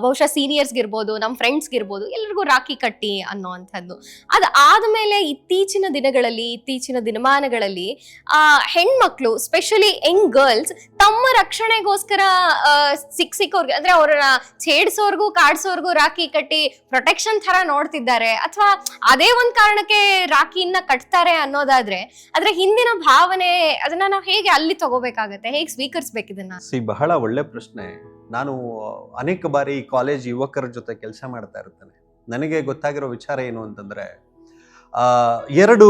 ಬಹುಶಃ ಸೀನಿಯರ್ಸ್ಗಿರ್ಬೋದು, ನಮ್ಮ ಫ್ರೆಂಡ್ಸ್ಗಿರ್ಬೋದು, ಎಲ್ರಿಗೂ ರಾಖಿ ಕಟ್ಟಿ ಅನ್ನೋವಂಥದ್ದು. ಅದಾದ್ಮೇಲೆ ಇತ್ತೀಚಿನ ದಿನಮಾನಗಳಲ್ಲಿ ಹೆಣ್ಮಕ್ಳು ಸ್ಪೆಷಲಿ ಯಂಗ್ ಗರ್ಲ್ಸ್ ತಮ್ಮ ರಕ್ಷಣೆಗೋಸ್ಕರ ಸಿಕ್ಕೋರ್ಗೆ ಅಂದ್ರೆ ಅವ್ರನ್ನ ಛೇಡ್ಸೋರ್ಗು ಕಾಡ್ಸೋರ್ಗು ರಾಖಿ ಕಟ್ಟಿ ಪ್ರೊಟೆಕ್ಷನ್ ತರ ನೋಡ್ತಿದ್ದಾರೆ, ಅಥವಾ ಅದೇ ಒಂದ್ ಕಾರಣಕ್ಕೆ ರಾಖಿಯನ್ನ ಕಟ್ತಾರೆ ಅನ್ನೋದಾದ್ರೆ ಅದ್ರ ಹಿಂದಿನ ಭಾವನೆ, ಅದನ್ನ ನಾವು ಹೇಗೆ ಅಲ್ಲಿ ತಗೋಬೇಕಾಗತ್ತೆ, ಹೇಗೆ ಸ್ವೀಕರಿಸ್ಬೇಕು ಇದನ್ನ? ಬಹಳ ಒಳ್ಳೆ ಪ್ರಶ್ನೆ. ನಾನು ಅನೇಕ ಬಾರಿ ಕಾಲೇಜ್ ಯುವಕರ ಜೊತೆ ಕೆಲಸ ಮಾಡ್ತಾ ಇರ್ತೇನೆ. ನನಗೆ ಗೊತ್ತಾಗಿರೋ ವಿಚಾರ ಏನು ಅಂತಂದ್ರೆ, ಎರಡು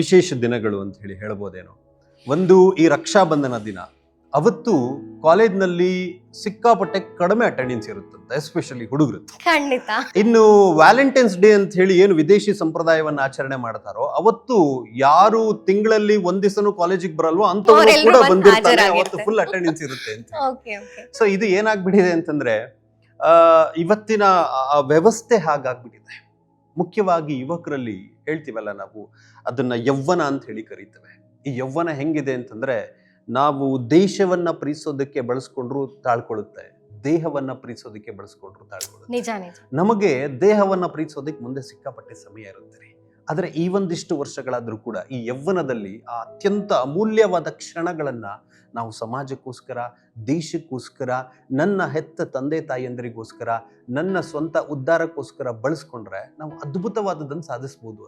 ವಿಶೇಷ ದಿನಗಳು ಅಂತ ಹೇಳ್ಬೋದೇನೋ. ಒಂದು ಈ ರಕ್ಷಾ ಬಂಧನ ದಿನ. ಅವತ್ತು ಕಾಲೇಜ್ನಲ್ಲಿ ಸಿಕ್ಕಾಪಟ್ಟೆ ಕಡಿಮೆ ಅಟೆಂಡೆನ್ಸ್ ಇರುತ್ತಂತೆ, ಎಸ್ಪೆಷಲಿ ಹುಡುಗರು. ಖಂಡಿತ. ಇನ್ನು ವ್ಯಾಲೆಂಟೈನ್ಸ್ ಡೇ ಅಂತ ಹೇಳಿ ಏನು ವಿದೇಶಿ ಸಂಪ್ರದಾಯವನ್ನ ಆಚರಣೆ ಮಾಡ್ತಾರೋ, ಅವತ್ತು ಯಾರು ತಿಂಗಳಲ್ಲಿ ಒಂದ್ ದಿವಸನೂ ಕಾಲೇಜಿಗೆ ಬರಲ್ವೋ ಅಂತವ್ರು ಕೂಡ ಬಂದಿರ್ತಾರೆ, ಅವತ್ತು ಫುಲ್ ಅಟೆಂಡೆನ್ಸ್ ಇರುತ್ತೆ ಅಂತ. ಸೊ ಇದು ಏನಾಗ್ಬಿಟ್ಟಿದೆ ಅಂತಂದ್ರೆ, ಇವತ್ತಿನ ವ್ಯವಸ್ಥೆ ಹಾಗಾಗ್ಬಿಟ್ಟಿದೆ. ಮುಖ್ಯವಾಗಿ ಯುವಕರಲ್ಲಿ ಹೇಳ್ತೀವಲ್ಲ ನಾವು, ಅದನ್ನ ಯೌವನ ಅಂತ ಹೇಳಿ ಕರೀತೇವೆ. ಈ ಯೌವನ ಹೆಂಗಿದೆ ಅಂತಂದ್ರೆ, ನಾವು ದೇಶವನ್ನ ಪ್ರೀತಿಸೋದಕ್ಕೆ ಬಳಸ್ಕೊಂಡ್ರು ತಾಳ್ಕೊಳ್ಳುತ್ತೆ, ದೇಹವನ್ನ ಪ್ರೀತಿಸೋದಕ್ಕೆ ಬಳಸ್ಕೊಂಡ್ರು ತಾಳ್ಕೊಳ್ಳುತ್ತೆ. ನಿಜ. ನಮಗೆ ದೇಹವನ್ನ ಪ್ರೀತಿಸೋದಕ್ಕೆ ಮುಂದೆ ಸಿಕ್ಕಾಪಟ್ಟೆ ಸಮಯ ಇರುತ್ತೆ ರೀ. ಆದ್ರೆ ಈ ಒಂದಿಷ್ಟು ವರ್ಷಗಳಾದ್ರೂ ಕೂಡ ಈ ಯೌವನದಲ್ಲಿ ಆ ಅತ್ಯಂತ ಅಮೂಲ್ಯವಾದ ಕ್ಷಣಗಳನ್ನ ನಾವು ಸಮಾಜಕ್ಕೋಸ್ಕರ, ದೇಶಕ್ಕೋಸ್ಕರ, ನನ್ನ ಹೆತ್ತ ತಂದೆ ತಾಯಿಯಂದರಿಗೋಸ್ಕರ, ನನ್ನ ಸ್ವಂತ ಉದ್ಧಾರಕ್ಕೋಸ್ಕರ ಬಳಸ್ಕೊಂಡ್ರೆ ನಾವು ಅದ್ಭುತವಾದದನ್ನು ಸಾಧಿಸ್ಬೋದು.